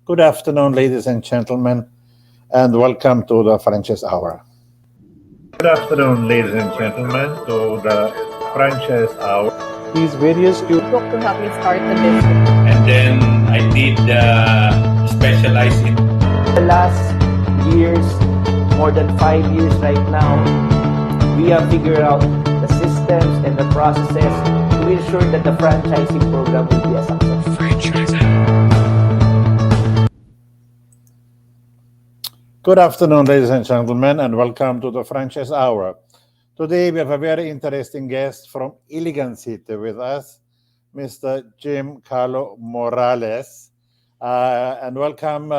Good afternoon, ladies and gentlemen, and welcome to the Franchise Hour. Good afternoon, ladies and gentlemen, to the Franchise Hour. These various tools book to help me start the business. And then I did specialize in the last years, more than 5 years right now, we have figured out the systems and the processes to ensure that the franchising program will be a success. Good afternoon, ladies and gentlemen, and welcome to the Franchise Hour. Today we have a very interesting guest from Iligan City with us, Mr. Jim Carlo Morales. And welcome,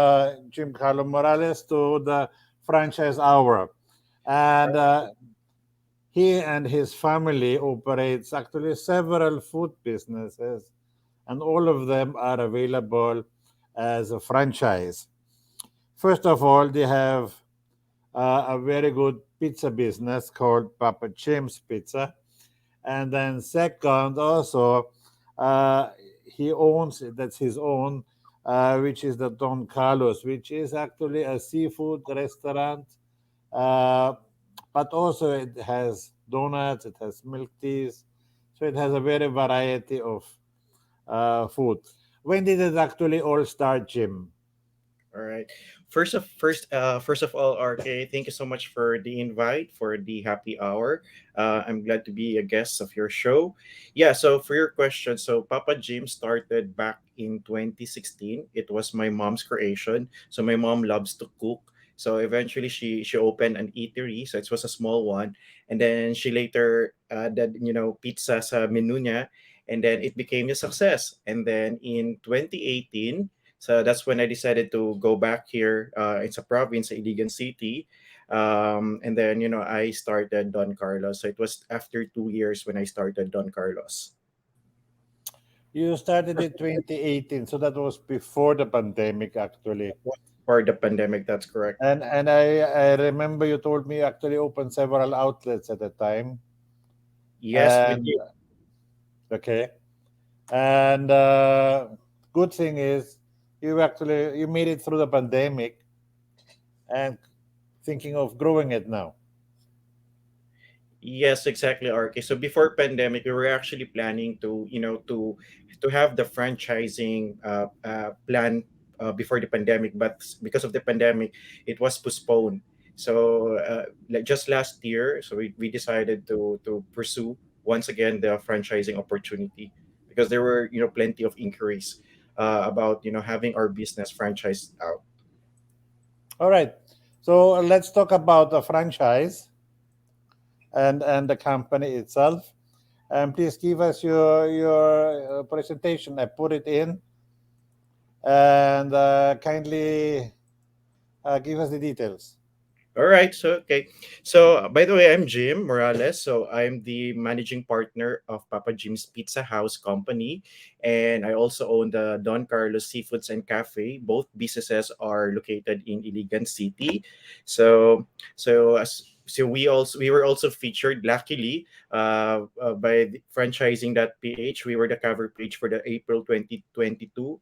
Jim Carlo Morales, to the Franchise Hour. And he and his family operates actually several food businesses, and all of them are available as a franchise. First of all, they have a very good pizza business called Papa Jim's Pizza. And then second, also, uh, he owns, that's his own, which is the Don Carlos, which is actually a seafood restaurant. Uh, but also it has donuts, it has milk teas, so it has a very variety of food. When did it actually all start, Jim? All right. First of all, RK, thank you so much for the invite for the happy hour. I'm glad to be a guest of your show. Yeah. So for your question, so Papa Jim started back in 2016. It was my mom's creation. So my mom loves to cook. So eventually she opened an eatery. So it was a small one, and then she later added pizza sa menu niya, and then it became a success. And then in 2018. So that's when I decided to go back here. It's a province, Iligan City. And then, I started Don Carlos. So it was after 2 years when I started Don Carlos. You started in 2018, so that was before the pandemic, actually. For the pandemic, that's correct. And I remember you told me you actually opened several outlets at the time. Yes, with And you. okay, and good thing is you made it through the pandemic and thinking of growing it now. Yes, exactly, RK. So before pandemic, we were actually planning to have the franchising plan before the pandemic, but because of the pandemic, it was postponed. So like just last year, so we decided to pursue once again the franchising opportunity because there were plenty of inquiries about having our business franchised out. All right, so let's talk about the franchise and the company itself. And please give us your presentation. I put it in, and kindly give us the details. All right. So, okay. So, by the way, I'm Jim Morales. So, I'm the managing partner of Papa Jim's Pizza House Company. And I also own the Don Carlos Seafoods and Cafe. Both businesses are located in Iligan City. So we were also featured luckily by the franchising.ph. We were the cover page for the April 2022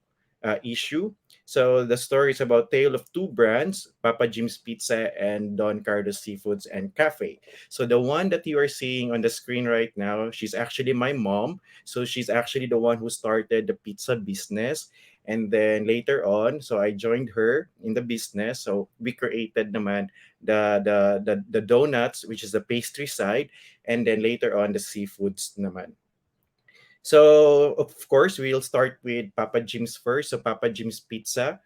issue. So the story is about tale of two brands, Papa Jim's Pizza and Don Carlos Seafoods and Cafe. So the one that you are seeing on the screen right now, she's actually my mom. So she's actually the one who started the pizza business. And then later on, so I joined her in the business. So we created naman the donuts, which is the pastry side, and then later on the seafoods naman. So of course we'll start with Papa Jim's first. So Papa Jim's Pizza.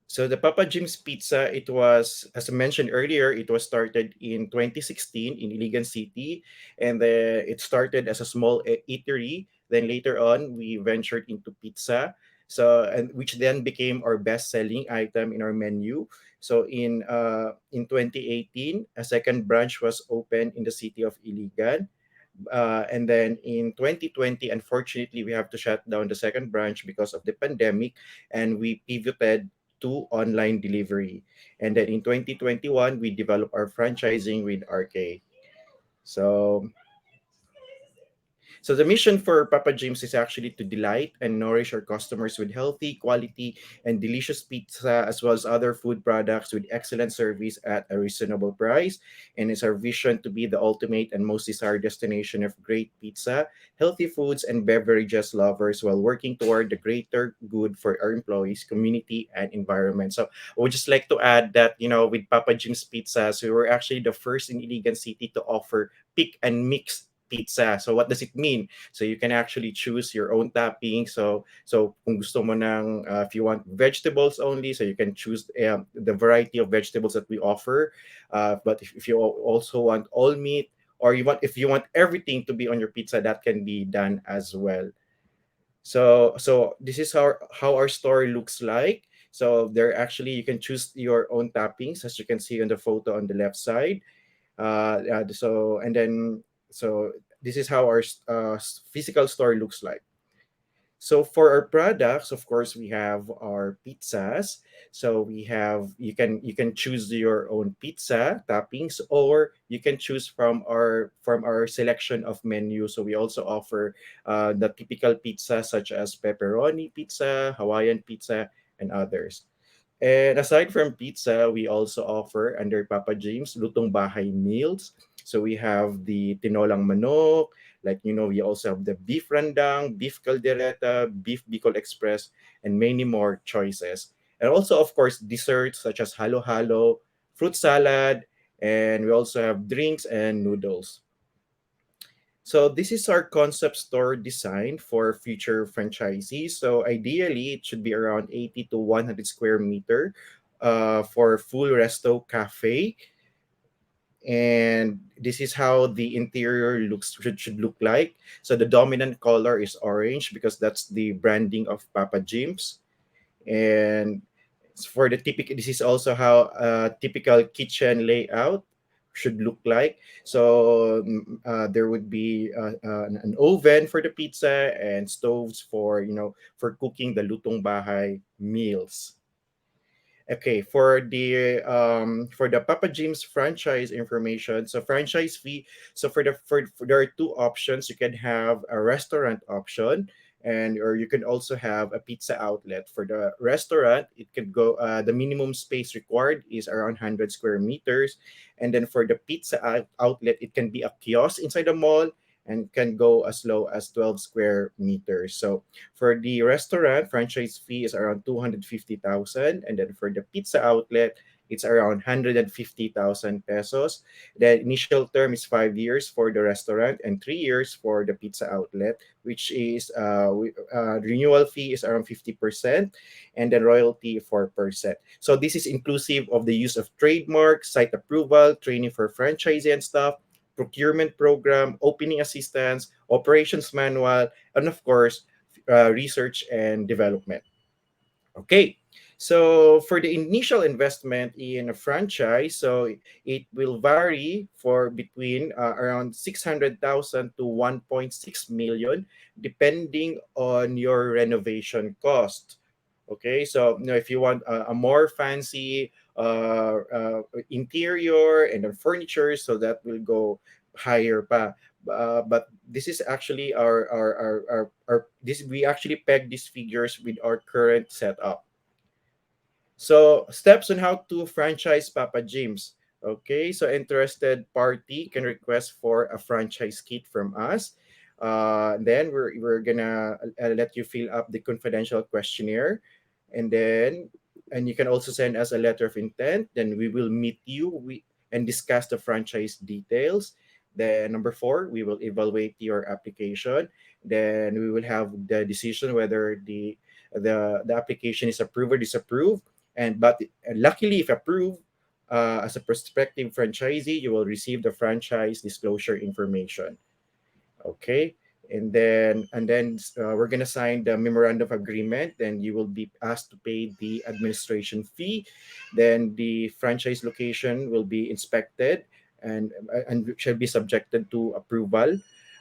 So the Papa Jim's Pizza, it was, as I mentioned earlier, it was started in 2016 in Iligan City, and it started as a small eatery. Then later on, we ventured into pizza, so and which then became our best-selling item in our menu. So in 2018, a second branch was opened in the city of Iligan. And then in 2020, unfortunately, we have to shut down the second branch because of the pandemic, and we pivoted to online delivery. And then in 2021, we developed our franchising with RK. So So the mission for Papa James is actually to delight and nourish our customers with healthy, quality, and delicious pizza, as well as other food products with excellent service at a reasonable price. And it's our vision to be the ultimate and most desired destination of great pizza, healthy foods, and beverages lovers while working toward the greater good for our employees, community, and environment. So I would just like to add that, with Papa Jim's Pizzas, we were actually the first in Iligan City to offer pick and mix pizza. So what does it mean? So you can actually choose your own topping. So kung gusto mo ng if you want vegetables only, so you can choose the variety of vegetables that we offer. But if you also want all meat, or if you want everything to be on your pizza, that can be done as well. So this is how our store looks like. So there actually you can choose your own toppings, as you can see on the photo on the left side. So and then so this is how our physical store looks like. So for our products, of course, we have our pizzas. So you can choose your own pizza toppings, or you can choose from our selection of menu. So we also offer the typical pizza such as pepperoni pizza, Hawaiian pizza, and others. And aside from pizza, we also offer under Papa James lutong bahay meals. So we have the tinolang manok, we also have the beef rendang, beef caldereta, beef bicol express, and many more choices. And also, of course, desserts such as halo halo, fruit salad, and we also have drinks and noodles. So this is our concept store design for future franchisees. So ideally, it should be around 80 to 100 square meter for full resto cafe. And this is how the interior should look like. So the dominant color is orange because that's the branding of Papa Jim's. And for the typical, this is also how a typical kitchen layout should look like. So there would be an oven for the pizza and stoves for cooking the lutong bahay meals. Okay, for the Papa Jim's franchise information, so franchise fee. So there are two options. You can have a restaurant option, and or you can also have a pizza outlet. For the restaurant, it could go. The minimum space required is around 100 square meters, and then for the pizza outlet, it can be a kiosk inside the mall and can go as low as 12 square meters. So for the restaurant, franchise fee is around 250,000, and then for the pizza outlet, it's around 150,000 pesos. The initial term is 5 years for the restaurant and 3 years for the pizza outlet, which is renewal fee is around 50%, and then royalty 4%. So this is inclusive of the use of trademark, site approval, training for franchisee and staff, procurement program, opening assistance, operations manual, and of course, research and development. Okay. So for the initial investment in a franchise, so it will vary for between around 600,000 to 1.6 million, depending on your renovation cost. Okay, so if you want a more fancy interior and then furniture, so that will go higher pa. But this is actually our this we actually peg these figures with our current setup. So, steps on how to franchise Papa James. Okay, so interested party can request for a franchise kit from us. Then we're gonna let you fill up the confidential questionnaire, and then you can also send us a letter of intent. Then we will meet you and discuss the franchise details. Then number four, we will evaluate your application. Then we will have the decision whether the application is approved or disapproved. But luckily, if approved, as a prospective franchisee, you will receive the franchise disclosure information. Okay. And then we're gonna sign the memorandum of agreement. Then you will be asked to pay the administration fee. Then the franchise location will be inspected and shall be subjected to approval.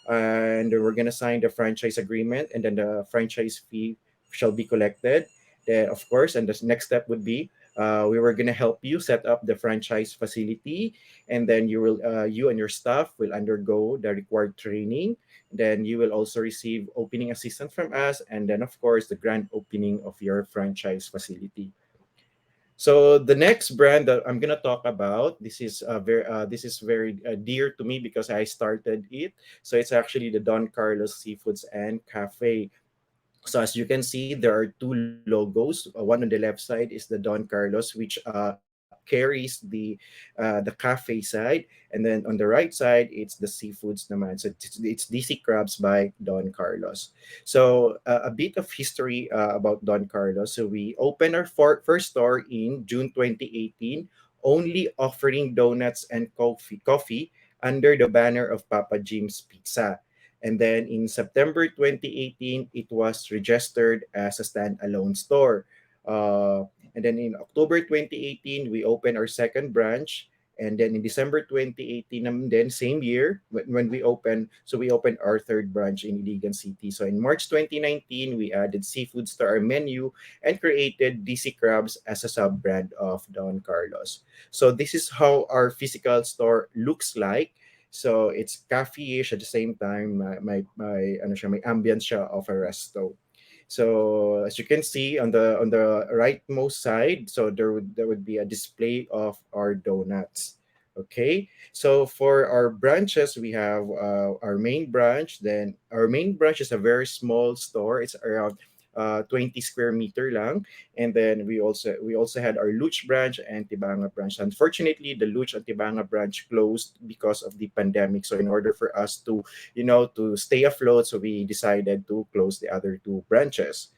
And we're gonna sign the franchise agreement, and then the franchise fee shall be collected. Then, of course, and the next step would be We were gonna help you set up the franchise facility, and then you and your staff will undergo the required training. Then you will also receive opening assistance from us, and then of course the grand opening of your franchise facility. So the next brand that I'm gonna talk about, this is very dear to me because I started it. So it's actually the Don Carlos Seafoods and Cafe. So as you can see, there are two logos. One on the left side is the Don Carlos, which carries the cafe side, and then on the right side it's the seafoods naman. So it's DC Crabs by Don Carlos. So a bit of history about Don Carlos. So we opened our first store in June 2018, only offering donuts and coffee under the banner of Papa Jim's Pizza. And then in September 2018, it was registered as a standalone store. And then in October 2018, we opened our second branch. And then in December 2018, then same year, when we opened, so we opened our third branch in Iligan City. So in March 2019, we added seafoods to our menu and created DC Crabs as a sub brand of Don Carlos. So this is how our physical store looks like. So it's cafe-ish at the same time. May ambience siya of a resto. So as you can see on the rightmost side, so there would be a display of our donuts. Okay, so for our branches, we have our main branch. Then our main branch is a very small store. It's around 20 square meter lang. And then we also had our Luch branch and Tibanga branch. Unfortunately, the Luch and Tibanga branch closed because of the pandemic. So in order for us to, to stay afloat, so we decided to close the other two branches.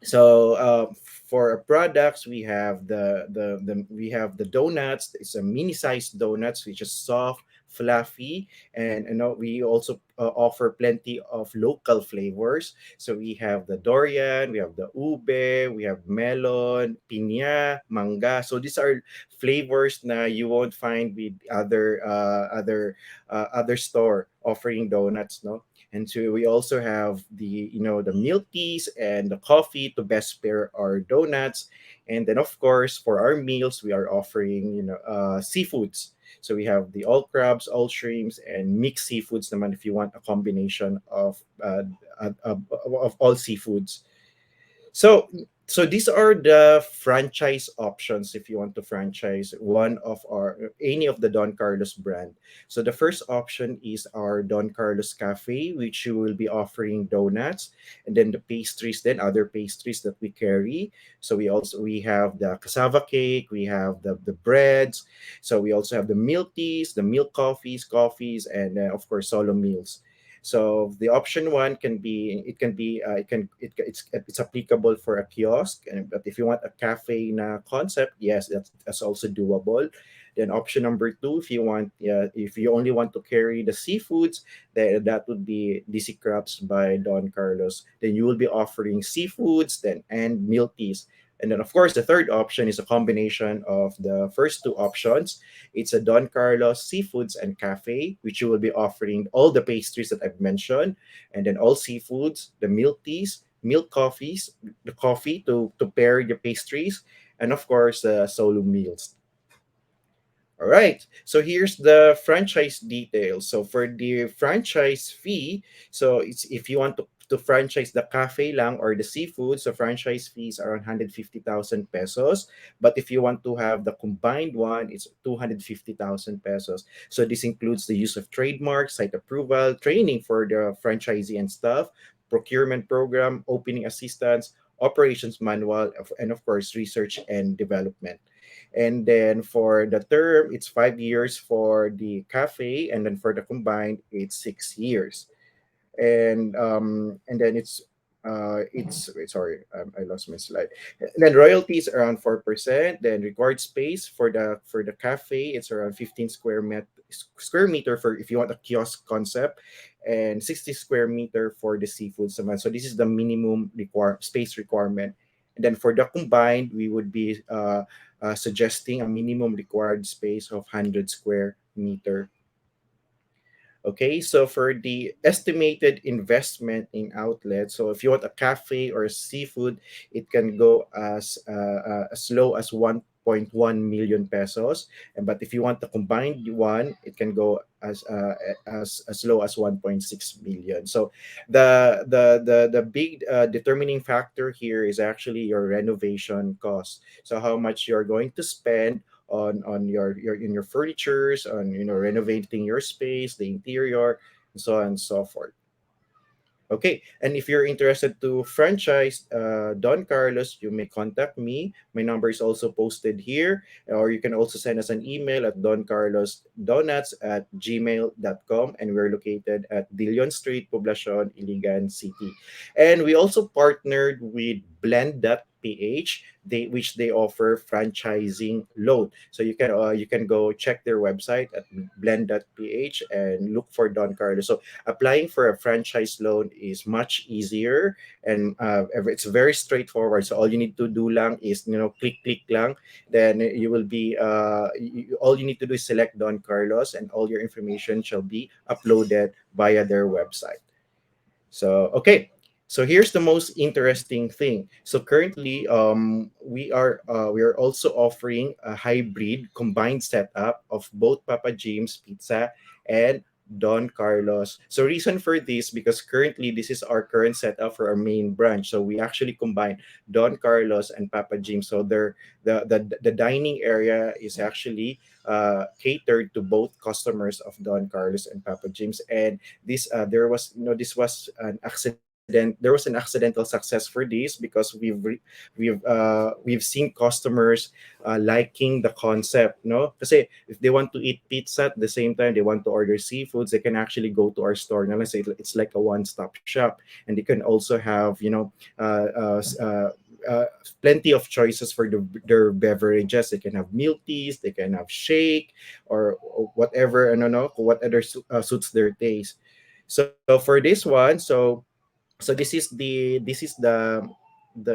So for our products, we have the donuts. It's a mini sized donuts, which is soft, fluffy, and we also offer plenty of local flavors. So we have the durian, we have the ube, we have melon, piña, manga. So these are flavors na you won't find with other store offering donuts, no. And so we also have the milk teas and the coffee to best pair our donuts. And then of course for our meals we are offering seafoods. So we have the all crabs, all shrimps, and mixed seafoods naman if you want a combination of all seafoods. So these are the franchise options if you want to franchise one of our any of the Don Carlos brand. So the first option is our Don Carlos Cafe, which you will be offering donuts, and then the pastries, then other pastries that we carry. So we have the cassava cake, we have the breads, so we also have the milk teas, the milk coffees, and of course solo meals. So the option one it's applicable for a kiosk, and but if you want a cafe na concept, yes, that's also doable. Then option number two, if you only want to carry the seafoods, then that would be DC Crabs by Don Carlos. Then you will be offering seafoods, then and milk teas. And then, of course, the third option is a combination of the first two options. It's a Don Carlos Seafoods and Cafe, which you will be offering all the pastries that I've mentioned, and then all seafoods, the milk teas, milk coffees, the coffee to pair the pastries, and of course, the solo meals. All right. So here's the franchise details. So for the franchise fee, so it's if you want to franchise the cafe lang or the seafood, so franchise fees are 150,000 pesos. But if you want to have the combined one, it's 250,000 pesos. So this includes the use of trademarks, site approval, training for the franchisee and staff, procurement program, opening assistance, operations manual, and of course, research and development. And then for the term, it's 5 years for the cafe, and then for the combined, it's 6 years. And then it's sorry, I lost my slide. And then royalties around 4%. Then required space for the cafe, it's around 15 square meter for if you want a kiosk concept, and 60 square meter for the seafood naman. So this is the minimum space requirement. And then for the combined, we would be suggesting a minimum required space of 100 square meter. Okay, so for the estimated investment in outlets, so if you want a cafe or a seafood, it can go as low as 1.1 million pesos. And but if you want the combined one, it can go as low as 1.6 million. So the big determining factor here is actually your renovation cost. So how much you're going to spend on your in your furnitures, on renovating your space, the interior, and so on and so forth. Okay, and if you're interested to franchise Don Carlos, you may contact me. My number is also posted here, or you can also send us an email at doncarlosdonuts@gmail.com, and we're located at Dilion Street, Poblacion, Iligan City. And we also partnered with Blend.ph, which they offer franchising loan. So you can go check their website at Blend.ph and look for Don Carlos. So applying for a franchise loan is much easier, and it's very straightforward. So all you need to do lang is click lang, then you will be all you need to do is select Don Carlos, and all your information shall be uploaded via their website. So okay. So here's the most interesting thing. So currently, we are also offering a hybrid combined setup of both Papa James Pizza and Don Carlos. So reason for this, because currently this is our current setup for our main branch. So we actually combine Don Carlos and Papa James. So the dining area is actually catered to both customers of Don Carlos and Papa James. And this there was this was an accident there was an accidental success for this, because we've seen customers liking the concept, kasi if they want to eat pizza at the same time they want to order seafoods, they can actually go to our store. Now let's say it's like a one-stop shop, and they can also have uh, uh, s- uh, uh, plenty of choices for their beverages. They can have milk teas, they can have shake, or whatever, I don't know, whatever suits their taste. So for this one, this is the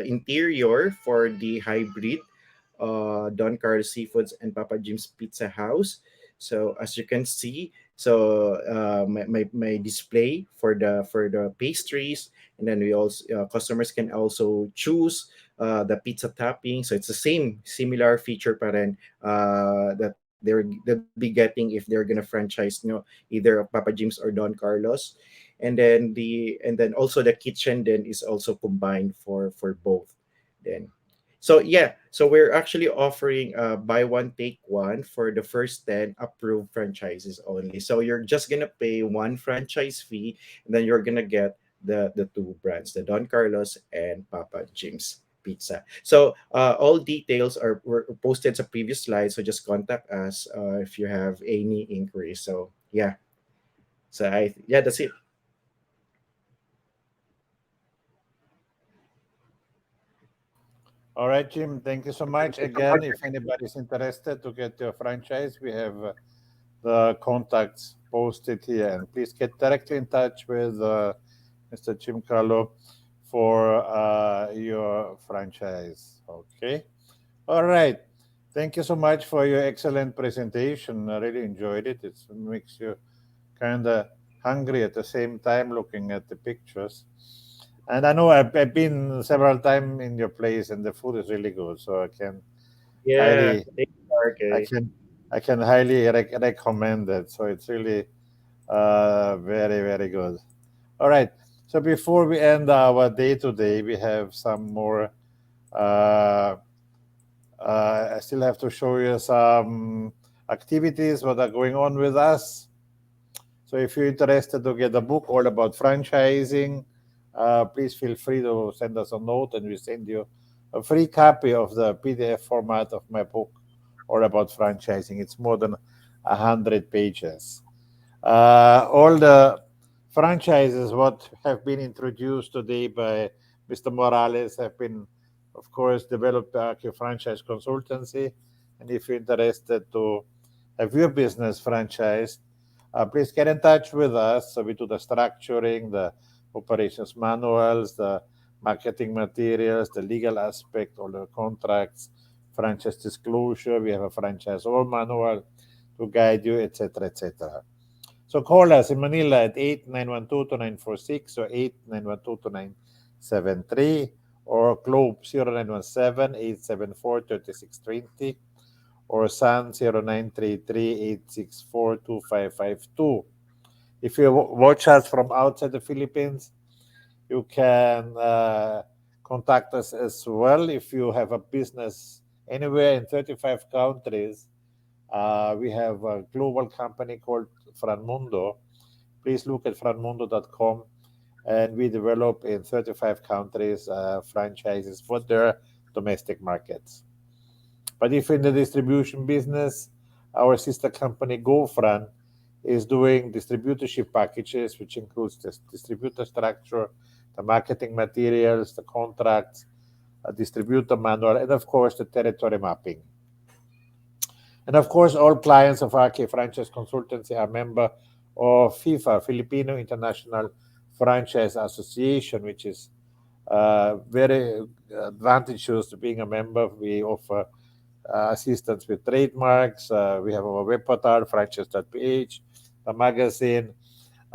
interior for the hybrid Don Carlos Seafoods and Papa Jim's Pizza House. So as you can see, so my display for the pastries, and then we also customers can also choose the pizza topping. So it's the same similar feature pa rin, that they'll be getting if they're gonna franchise, either Papa Jim's or Don Carlos. And then also the kitchen then is also combined for both. Then so yeah, so we're actually offering buy one take one for the first 10 approved franchises only. So you're just gonna pay one franchise fee, and then you're gonna get the two brands, the Don Carlos and Papa Jim's Pizza. So all details were posted to previous slides. So just contact us if you have any inquiries. So yeah, yeah, that's it. All right, Jim, thank you so much. Again, if anybody's interested to get your franchise, we have the contacts posted here. And please get directly in touch with Mr. Jim Carlo for your franchise. Okay. All right. Thank you so much for your excellent presentation. I really enjoyed it. It makes you kind of hungry at the same time looking at the pictures. And I know I've been several times in your place, and the food is really good. So Yeah, highly, thank you, I RK. can, I can highly recommend it. So it's really very, very good. All right. So before we end our day today, we have some more. Uh, I still have to show you some activities what are going on with us. So if you're interested to get a book all about franchising, please feel free to send us a note, and we send you a free copy of the PDF format of my book all about franchising. It's more than 100 pages. All the franchises what have been introduced today by Mr. Morales have been, of course, developed by our franchise consultancy. And if you're interested to have your business franchised, please get in touch with us. So we do the structuring, the operations manuals, the marketing materials, the legal aspect, all the contracts, franchise disclosure. We have a franchise all manual to guide you, etc., etc. So call us in Manila at 8912-2946 or 8912-2973 or Globe 0917-874-3620 or Sun 0933-864-2552. If you watch us from outside the Philippines, you can contact us as well. If you have a business anywhere in 35 countries, we have a global company called Franmundo. Please look at franmundo.com, and we develop in 35 countries franchises for their domestic markets. But if in the distribution business, our sister company GoFran is doing distributorship packages, which includes the distributor structure, the marketing materials, the contracts, a distributor manual, and of course the territory mapping. And of course, all clients of RK Franchise Consultancy are member of FIFA, Filipino International Franchise Association, which is very advantageous to being a member. We offer assistance with trademarks. We have our web portal, franchise.ph, the magazine.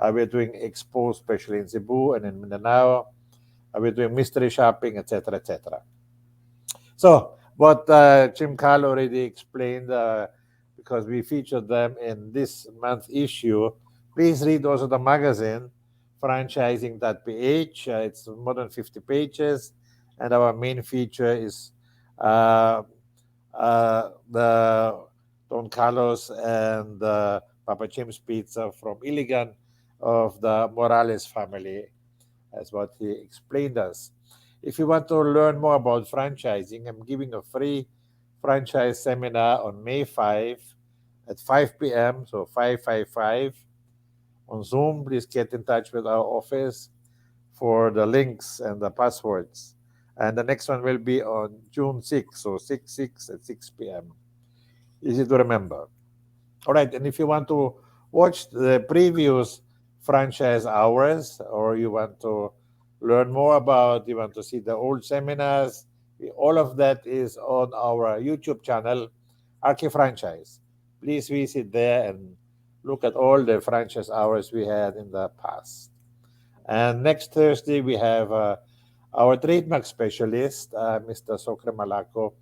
We're doing expo, especially in Cebu and in Mindanao. We're doing mystery shopping, etc., etc. So, what Jim Carlo already explained, because we featured them in this month's issue, please read also the magazine, franchising.ph. It's more than 50 pages, and our main feature is the Don Carlos and Papa Jim's Pizza from Iligan of the Morales family, as what he explained us. If you want to learn more about franchising, I'm giving a free franchise seminar on May 5 at 5 p.m., so 555 on Zoom. Please get in touch with our office for the links and the passwords. And the next one will be on June 6, so 6 at 6 p.m. Easy to remember. All right, and if you want to watch the previous franchise hours, or you want to learn more about, you want to see the old seminars, all of that is on our YouTube channel, RK Franchise. Please visit there and look at all the franchise hours we had in the past. And next Thursday, we have our trademark specialist, Mr. Socre Malaco,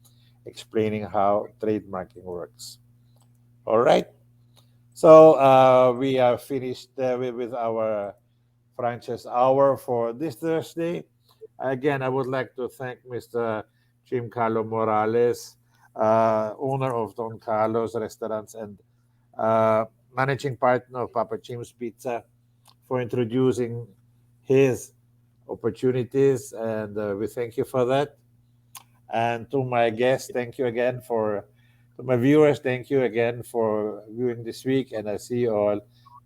explaining how trademarking works. All right. So we are finished with our franchise hour for this Thursday. Again, I would like to thank Mr. Jim Carlo Morales, owner of Don Carlos Restaurants and managing partner of Papa Jim's Pizza, for introducing his opportunities, and we thank you for that. And to my guests, thank you again to my viewers, thank you again for viewing this week, and I'll see you all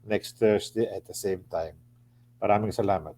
next Thursday at the same time. Maraming salamat.